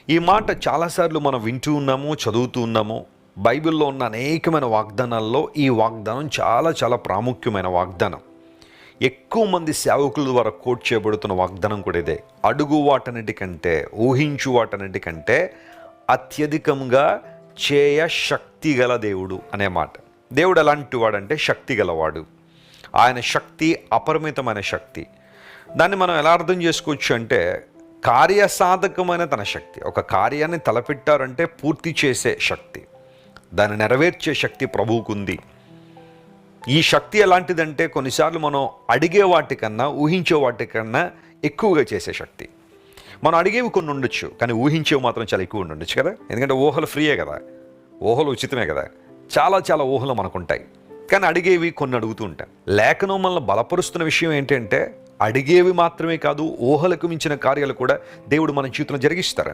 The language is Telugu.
ఈ మాట చాలాసార్లు మనం వింటూ ఉన్నాము, చదువుతూ ఉన్నాము. బైబిల్లో ఉన్న అనేకమైన వాగ్దానాల్లో ఈ వాగ్దానం చాలా చాలా ప్రాముఖ్యమైన వాగ్దానం. ఎక్కువ మంది సేవకుల ద్వారా కోట్ చేయబడుతున్న వాగ్దానం కూడా ఇదే. అడుగు వాటన్నిటికంటే, ఊహించు వాటన్నిటికంటే అత్యధికంగా చేయ శక్తి గల దేవుడు అనే మాట. దేవుడు ఎలాంటి వాడంటే శక్తి గలవాడు. ఆయన శక్తి అపరిమితమైన శక్తి. దాన్ని మనం ఎలా అర్థం చేసుకోవచ్చు అంటే, కార్యసాధకమైన తన శక్తి. ఒక కార్యాన్ని తలపెట్టారంటే పూర్తి చేసే శక్తి, దాన్ని నెరవేర్చే శక్తి ప్రభువుకుంది. ఈ శక్తి ఎలాంటిదంటే కొన్నిసార్లు మనం అడిగే వాటికన్నా, ఊహించే వాటికన్నా ఎక్కువగా చేసే శక్తి. మనం అడిగేవి కొన్ని ఉండొచ్చు, కానీ ఊహించేవి మాత్రం చాలా ఎక్కువ ఉండొచ్చు కదా. ఎందుకంటే ఊహలు ఫ్రీయే కదా, ఊహలు ఉచితమే కదా. చాలా చాలా ఊహలు మనకుంటాయి, కానీ అడిగేవి కొన్ని అడుగుతూ ఉంటాం. లేఖనం మనల్ని బలపరుస్తున్న విషయం ఏంటంటే, అడిగేవి మాత్రమే కాదు, ఊహలకు మించిన కార్యాలు కూడా దేవుడు మన జీవితంలో జరిగిస్తారని.